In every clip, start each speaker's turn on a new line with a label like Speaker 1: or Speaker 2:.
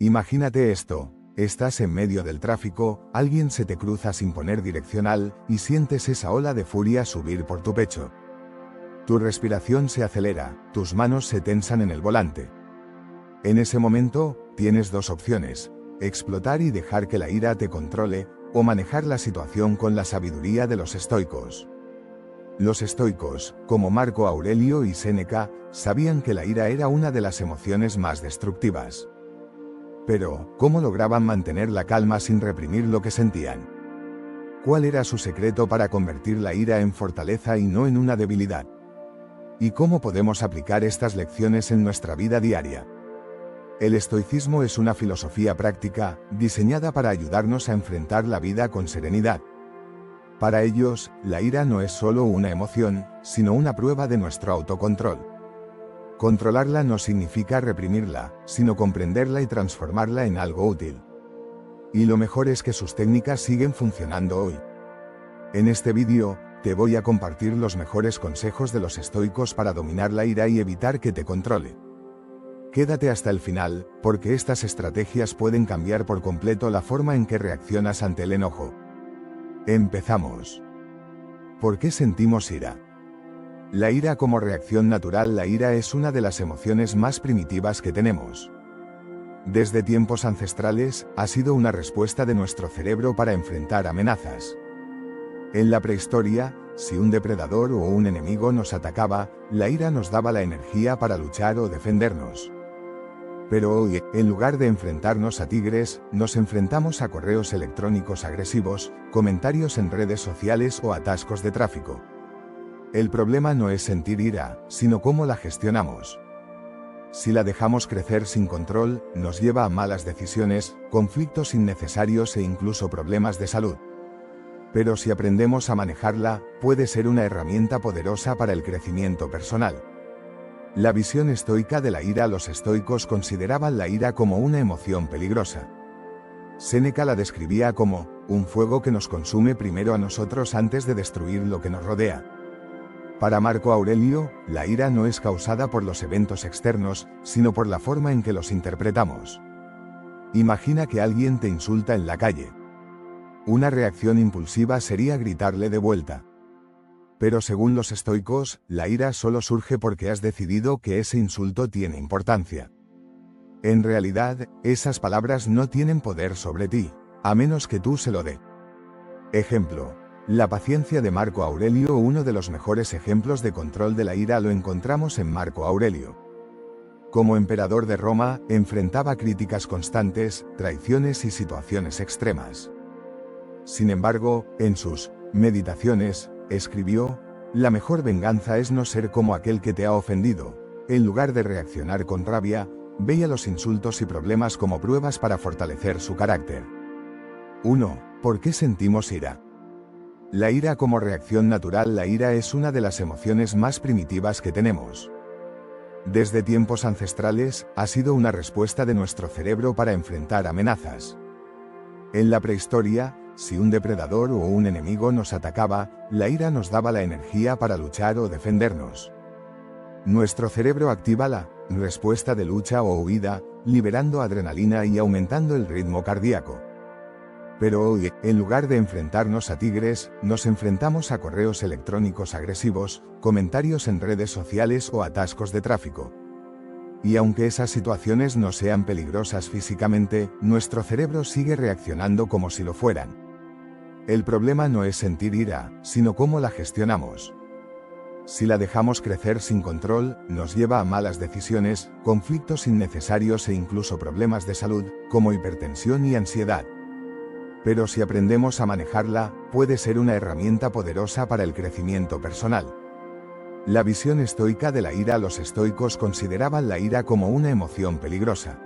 Speaker 1: Imagínate esto, estás en medio del tráfico, alguien se te cruza sin poner direccional, y sientes esa ola de furia subir por tu pecho. Tu respiración se acelera, tus manos se tensan en el volante. En ese momento, tienes dos opciones: explotar y dejar que la ira te controle, o manejar la situación con la sabiduría de los estoicos. Los estoicos, como Marco Aurelio y Séneca, sabían que la ira era una de las emociones más destructivas. Pero, ¿cómo lograban mantener la calma sin reprimir lo que sentían? ¿Cuál era su secreto para convertir la ira en fortaleza y no en una debilidad? ¿Y cómo podemos aplicar estas lecciones en nuestra vida diaria? El estoicismo es una filosofía práctica, diseñada para ayudarnos a enfrentar la vida con serenidad. Para ellos, la ira no es solo una emoción, sino una prueba de nuestro autocontrol. Controlarla no significa reprimirla, sino comprenderla y transformarla en algo útil. Y lo mejor es que sus técnicas siguen funcionando hoy. En este vídeo, te voy a compartir los mejores consejos de los estoicos para dominar la ira y evitar que te controle. Quédate hasta el final, porque estas estrategias pueden cambiar por completo la forma en que reaccionas ante el enojo. Empezamos. ¿Por qué sentimos ira? La ira como reacción natural. La ira es una de las emociones más primitivas que tenemos. Desde tiempos ancestrales, ha sido una respuesta de nuestro cerebro para enfrentar amenazas. En la prehistoria, si un depredador o un enemigo nos atacaba, la ira nos daba la energía para luchar o defendernos. Pero hoy, en lugar de enfrentarnos a tigres, nos enfrentamos a correos electrónicos agresivos, comentarios en redes sociales o atascos de tráfico. El problema no es sentir ira, sino cómo la gestionamos. Si la dejamos crecer sin control, nos lleva a malas decisiones, conflictos innecesarios e incluso problemas de salud. Pero si aprendemos a manejarla, puede ser una herramienta poderosa para el crecimiento personal. La visión estoica de la ira. Los estoicos consideraban la ira como una emoción peligrosa. Séneca la describía como un fuego que nos consume primero a nosotros antes de destruir lo que nos rodea. Para Marco Aurelio, la ira no es causada por los eventos externos, sino por la forma en que los interpretamos. Imagina que alguien te insulta en la calle. Una reacción impulsiva sería gritarle de vuelta. Pero según los estoicos, la ira solo surge porque has decidido que ese insulto tiene importancia. En realidad, esas palabras no tienen poder sobre ti, a menos que tú se lo dé. Ejemplo: la paciencia de Marco Aurelio. Uno de los mejores ejemplos de control de la ira lo encontramos en Marco Aurelio. Como emperador de Roma, enfrentaba críticas constantes, traiciones y situaciones extremas. Sin embargo, en sus Meditaciones, escribió: la mejor venganza es no ser como aquel que te ha ofendido. En lugar de reaccionar con rabia, veía los insultos y problemas como pruebas para fortalecer su carácter. 1. ¿Por qué sentimos ira? La ira como reacción natural. La ira es una de las emociones más primitivas que tenemos. Desde tiempos ancestrales, ha sido una respuesta de nuestro cerebro para enfrentar amenazas. En la prehistoria, si un depredador o un enemigo nos atacaba, la ira nos daba la energía para luchar o defendernos. Nuestro cerebro activa la respuesta de lucha o huida, liberando adrenalina y aumentando el ritmo cardíaco. Pero hoy, en lugar de enfrentarnos a tigres, nos enfrentamos a correos electrónicos agresivos, comentarios en redes sociales o atascos de tráfico. Y aunque esas situaciones no sean peligrosas físicamente, nuestro cerebro sigue reaccionando como si lo fueran. El problema no es sentir ira, sino cómo la gestionamos. Si la dejamos crecer sin control, nos lleva a malas decisiones, conflictos innecesarios e incluso problemas de salud, como hipertensión y ansiedad. Pero si aprendemos a manejarla, puede ser una herramienta poderosa para el crecimiento personal. La visión estoica de la ira. Los estoicos consideraban la ira como una emoción peligrosa.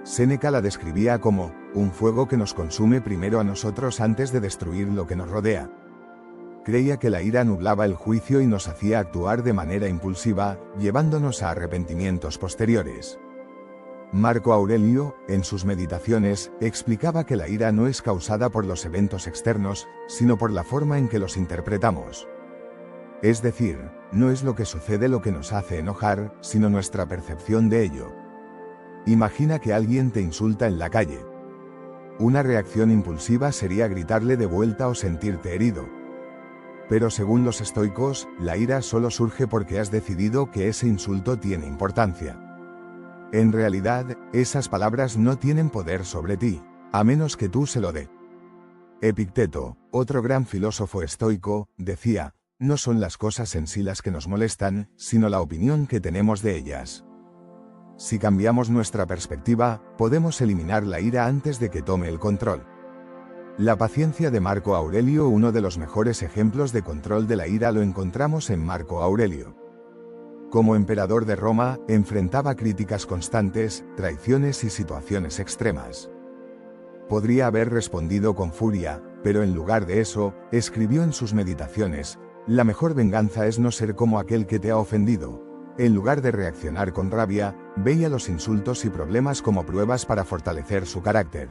Speaker 1: Séneca la describía como un fuego que nos consume primero a nosotros antes de destruir lo que nos rodea. Creía que la ira nublaba el juicio y nos hacía actuar de manera impulsiva, llevándonos a arrepentimientos posteriores. Marco Aurelio, en sus Meditaciones, explicaba que la ira no es causada por los eventos externos, sino por la forma en que los interpretamos. Es decir, no es lo que sucede lo que nos hace enojar, sino nuestra percepción de ello. Imagina que alguien te insulta en la calle. Una reacción impulsiva sería gritarle de vuelta o sentirte herido. Pero según los estoicos, la ira solo surge porque has decidido que ese insulto tiene importancia. En realidad, esas palabras no tienen poder sobre ti, a menos que tú se lo dé. Epicteto, otro gran filósofo estoico, decía, no son las cosas en sí las que nos molestan, sino la opinión que tenemos de ellas. Si cambiamos nuestra perspectiva, podemos eliminar la ira antes de que tome el control. La paciencia de Marco Aurelio. Uno de los mejores ejemplos de control de la ira lo encontramos en Marco Aurelio. Como emperador de Roma, enfrentaba críticas constantes, traiciones y situaciones extremas. Podría haber respondido con furia, pero en lugar de eso, escribió en sus meditaciones, la mejor venganza es no ser como aquel que te ha ofendido. En lugar de reaccionar con rabia, veía los insultos y problemas como pruebas para fortalecer su carácter.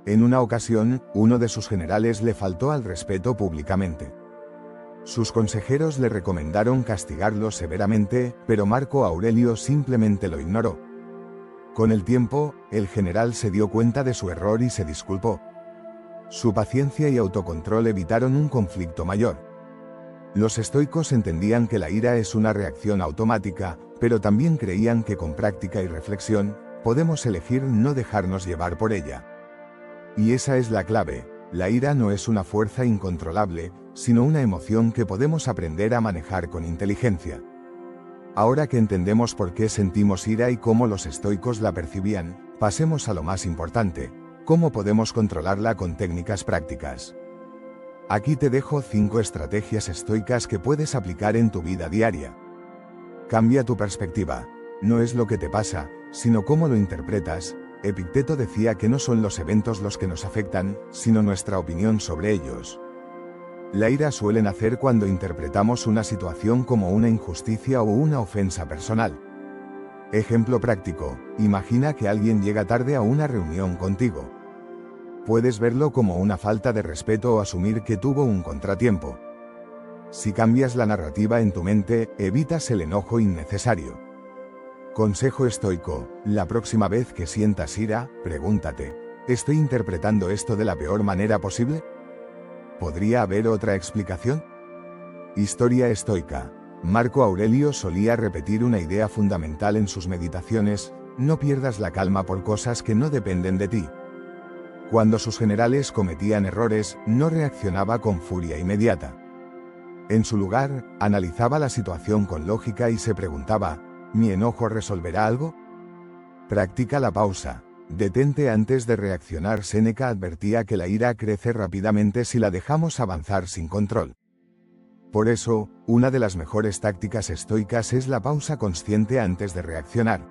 Speaker 1: En una ocasión, uno de sus generales le faltó al respeto públicamente. Sus consejeros le recomendaron castigarlo severamente, pero Marco Aurelio simplemente lo ignoró. Con el tiempo, el general se dio cuenta de su error y se disculpó. Su paciencia y autocontrol evitaron un conflicto mayor. Los estoicos entendían que la ira es una reacción automática, pero también creían que con práctica y reflexión, podemos elegir no dejarnos llevar por ella. Y esa es la clave, la ira no es una fuerza incontrolable, sino una emoción que podemos aprender a manejar con inteligencia. Ahora que entendemos por qué sentimos ira y cómo los estoicos la percibían, pasemos a lo más importante, cómo podemos controlarla con técnicas prácticas. Aquí te dejo 5 estrategias estoicas que puedes aplicar en tu vida diaria. Cambia tu perspectiva, no es lo que te pasa, sino cómo lo interpretas. Epicteto decía que no son los eventos los que nos afectan, sino nuestra opinión sobre ellos. La ira suele nacer cuando interpretamos una situación como una injusticia o una ofensa personal. Ejemplo práctico, imagina que alguien llega tarde a una reunión contigo. Puedes verlo como una falta de respeto o asumir que tuvo un contratiempo. Si cambias la narrativa en tu mente, evitas el enojo innecesario. Consejo estoico, la próxima vez que sientas ira, pregúntate, ¿estoy interpretando esto de la peor manera posible? ¿Podría haber otra explicación? Historia estoica. Marco Aurelio solía repetir una idea fundamental en sus meditaciones, no pierdas la calma por cosas que no dependen de ti. Cuando sus generales cometían errores, no reaccionaba con furia inmediata. En su lugar, analizaba la situación con lógica y se preguntaba, ¿mi enojo resolverá algo? Practica la pausa. Detente antes de reaccionar. Séneca advertía que la ira crece rápidamente si la dejamos avanzar sin control. Por eso, una de las mejores tácticas estoicas es la pausa consciente antes de reaccionar.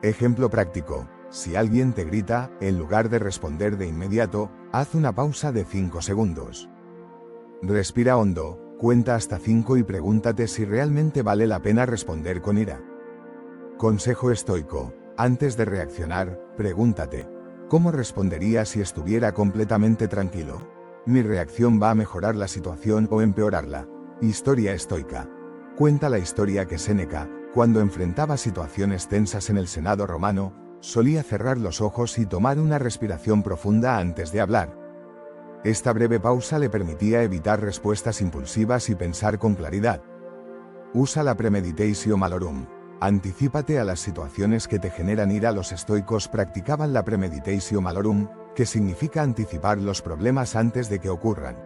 Speaker 1: Ejemplo práctico. Si alguien te grita, en lugar de responder de inmediato, haz una pausa de 5 segundos. Respira hondo, cuenta hasta 5 y pregúntate si realmente vale la pena responder con ira. Consejo estoico. Antes de reaccionar, pregúntate, ¿cómo respondería si estuviera completamente tranquilo? ¿Mi reacción va a mejorar la situación o empeorarla? Historia estoica. Cuenta la historia que Séneca, cuando enfrentaba situaciones tensas en el Senado romano, solía cerrar los ojos y tomar una respiración profunda antes de hablar. Esta breve pausa le permitía evitar respuestas impulsivas y pensar con claridad. Usa la premeditatio malorum. Anticípate a las situaciones que te generan ira. Los estoicos practicaban la premeditatio malorum, que significa anticipar los problemas antes de que ocurran.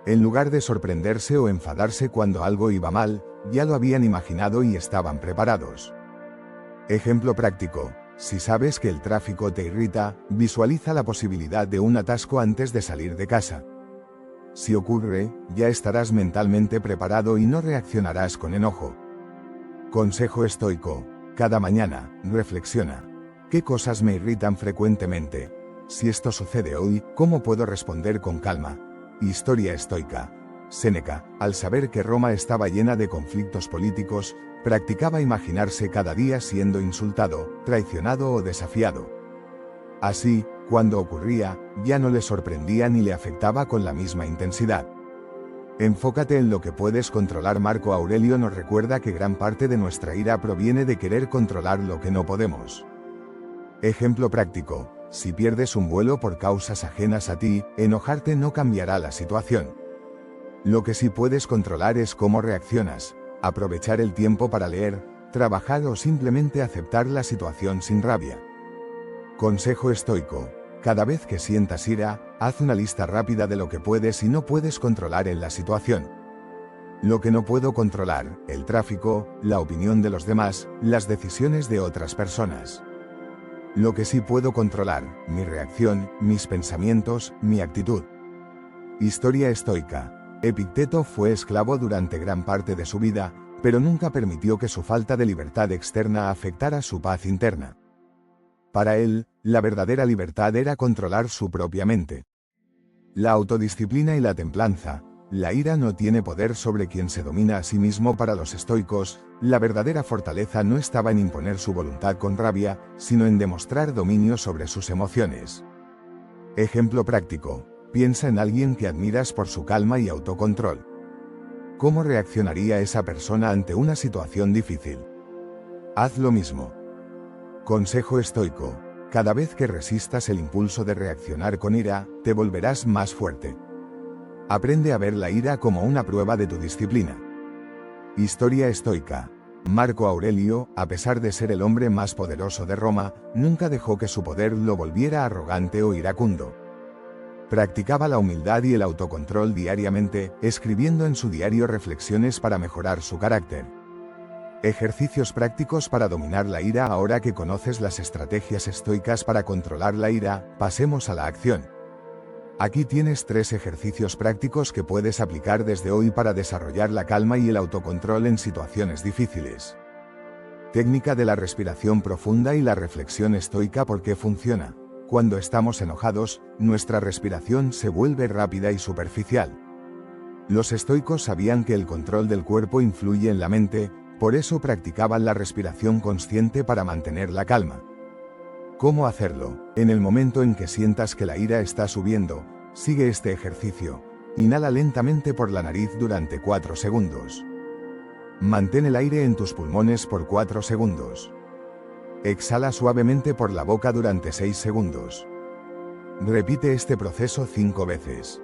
Speaker 1: En lugar de sorprenderse o enfadarse cuando algo iba mal, ya lo habían imaginado y estaban preparados. Ejemplo práctico. Si sabes que el tráfico te irrita, visualiza la posibilidad de un atasco antes de salir de casa. Si ocurre, ya estarás mentalmente preparado y no reaccionarás con enojo. Consejo estoico. Cada mañana, reflexiona. ¿Qué cosas me irritan frecuentemente? Si esto sucede hoy, ¿cómo puedo responder con calma? Historia estoica. Séneca, al saber que Roma estaba llena de conflictos políticos, practicaba imaginarse cada día siendo insultado, traicionado o desafiado. Así, cuando ocurría, ya no le sorprendía ni le afectaba con la misma intensidad. Enfócate en lo que puedes controlar. Marco Aurelio nos recuerda que gran parte de nuestra ira proviene de querer controlar lo que no podemos. Ejemplo práctico: si pierdes un vuelo por causas ajenas a ti, enojarte no cambiará la situación. Lo que sí puedes controlar es cómo reaccionas, aprovechar el tiempo para leer, trabajar o simplemente aceptar la situación sin rabia. Consejo estoico: cada vez que sientas ira, haz una lista rápida de lo que puedes y no puedes controlar en la situación. Lo que no puedo controlar: el tráfico, la opinión de los demás, las decisiones de otras personas. Lo que sí puedo controlar: mi reacción, mis pensamientos, mi actitud. Historia estoica. Epicteto fue esclavo durante gran parte de su vida, pero nunca permitió que su falta de libertad externa afectara su paz interna. Para él, la verdadera libertad era controlar su propia mente. La autodisciplina y la templanza. La ira no tiene poder sobre quien se domina a sí mismo. Para los estoicos, la verdadera fortaleza no estaba en imponer su voluntad con rabia, sino en demostrar dominio sobre sus emociones. Ejemplo práctico: piensa en alguien que admiras por su calma y autocontrol. ¿Cómo reaccionaría esa persona ante una situación difícil? Haz lo mismo. Consejo estoico: cada vez que resistas el impulso de reaccionar con ira, te volverás más fuerte. Aprende a ver la ira como una prueba de tu disciplina. Historia estoica. Marco Aurelio, a pesar de ser el hombre más poderoso de Roma, nunca dejó que su poder lo volviera arrogante o iracundo. Practicaba la humildad y el autocontrol diariamente, escribiendo en su diario reflexiones para mejorar su carácter. Ejercicios prácticos para dominar la ira. Ahora que conoces las estrategias estoicas para controlar la ira, pasemos a la acción. Aquí tienes 3 ejercicios prácticos que puedes aplicar desde hoy para desarrollar la calma y el autocontrol en situaciones difíciles. Técnica de la respiración profunda y la reflexión estoica. ¿Por qué funciona? Cuando estamos enojados, nuestra respiración se vuelve rápida y superficial. Los estoicos sabían que el control del cuerpo influye en la mente, por eso practicaban la respiración consciente para mantener la calma. ¿Cómo hacerlo? En el momento en que sientas que la ira está subiendo, sigue este ejercicio. Inhala lentamente por la nariz durante 4 segundos. Mantén el aire en tus pulmones por 4 segundos. Exhala suavemente por la boca durante 6 segundos. Repite este proceso 5 veces.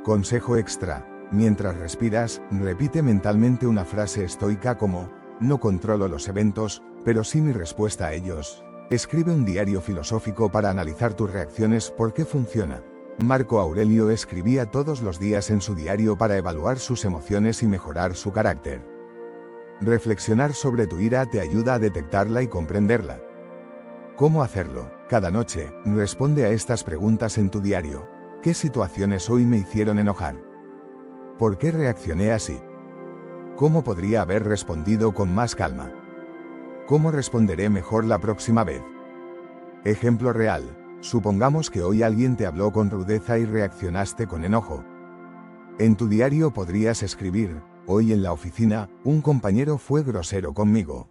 Speaker 1: Consejo extra: mientras respiras, repite mentalmente una frase estoica como: no controlo los eventos, pero sí mi respuesta a ellos. Escribe un diario filosófico para analizar tus reacciones. ¿Por qué funciona? Marco Aurelio escribía todos los días en su diario para evaluar sus emociones y mejorar su carácter. Reflexionar sobre tu ira te ayuda a detectarla y comprenderla. ¿Cómo hacerlo? Cada noche, responde a estas preguntas en tu diario. ¿Qué situaciones hoy me hicieron enojar? ¿Por qué reaccioné así? ¿Cómo podría haber respondido con más calma? ¿Cómo responderé mejor la próxima vez? Ejemplo real: supongamos que hoy alguien te habló con rudeza y reaccionaste con enojo. En tu diario podrías escribir: hoy en la oficina, un compañero fue grosero conmigo.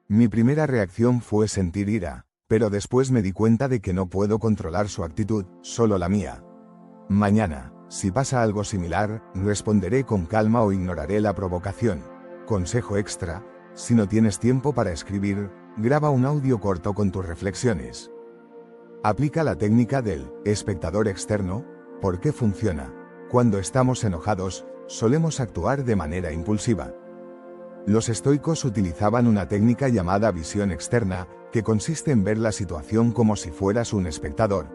Speaker 1: Mi primera reacción fue sentir ira, pero después me di cuenta de que no puedo controlar su actitud, solo la mía. Mañana, si pasa algo similar, responderé con calma o ignoraré la provocación. Consejo extra: si no tienes tiempo para escribir, graba un audio corto con tus reflexiones. Aplica la técnica del espectador externo. ¿Por qué funciona? Cuando estamos enojados, solemos actuar de manera impulsiva. Los estoicos utilizaban una técnica llamada visión externa, que consiste en ver la situación como si fueras un espectador.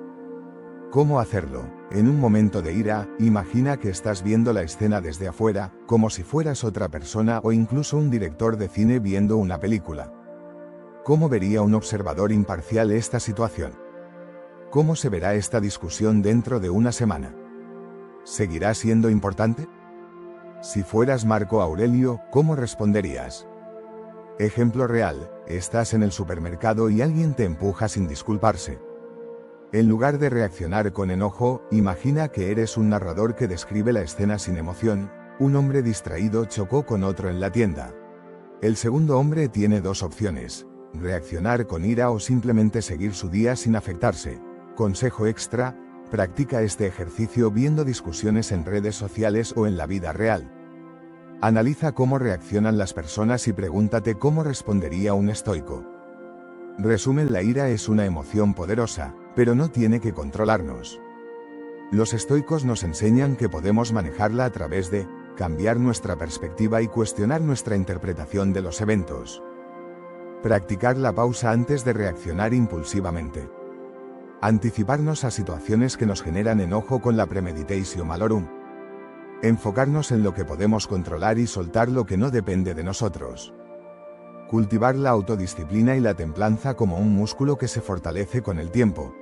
Speaker 1: ¿Cómo hacerlo? En un momento de ira, imagina que estás viendo la escena desde afuera, como si fueras otra persona o incluso un director de cine viendo una película. ¿Cómo vería un observador imparcial esta situación? ¿Cómo se verá esta discusión dentro de una semana? ¿Seguirá siendo importante? Si fueras Marco Aurelio, ¿cómo responderías? Ejemplo real: estás en el supermercado y alguien te empuja sin disculparse. En lugar de reaccionar con enojo, imagina que eres un narrador que describe la escena sin emoción. Un hombre distraído chocó con otro en la tienda. El segundo hombre tiene 2 opciones: reaccionar con ira o simplemente seguir su día sin afectarse. Consejo extra: practica este ejercicio viendo discusiones en redes sociales o en la vida real. Analiza cómo reaccionan las personas y pregúntate cómo respondería un estoico. Resumen: la ira es una emoción poderosa, pero no tiene que controlarnos. Los estoicos nos enseñan que podemos manejarla a través de cambiar nuestra perspectiva y cuestionar nuestra interpretación de los eventos. Practicar la pausa antes de reaccionar impulsivamente. Anticiparnos a situaciones que nos generan enojo con la premeditatio malorum. Enfocarnos en lo que podemos controlar y soltar lo que no depende de nosotros. Cultivar la autodisciplina y la templanza como un músculo que se fortalece con el tiempo.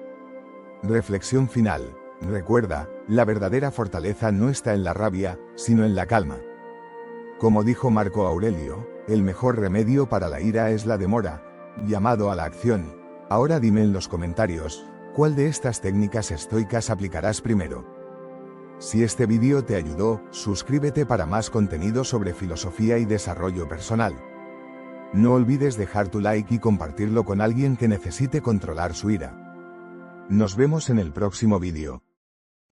Speaker 1: Reflexión final. Recuerda, la verdadera fortaleza no está en la rabia, sino en la calma. Como dijo Marco Aurelio, el mejor remedio para la ira es la demora, llamado a la acción. Ahora dime en los comentarios, ¿cuál de estas técnicas estoicas aplicarás primero? Si este vídeo te ayudó, suscríbete para más contenido sobre filosofía y desarrollo personal. No olvides dejar tu like y compartirlo con alguien que necesite controlar su ira. Nos vemos en el próximo vídeo.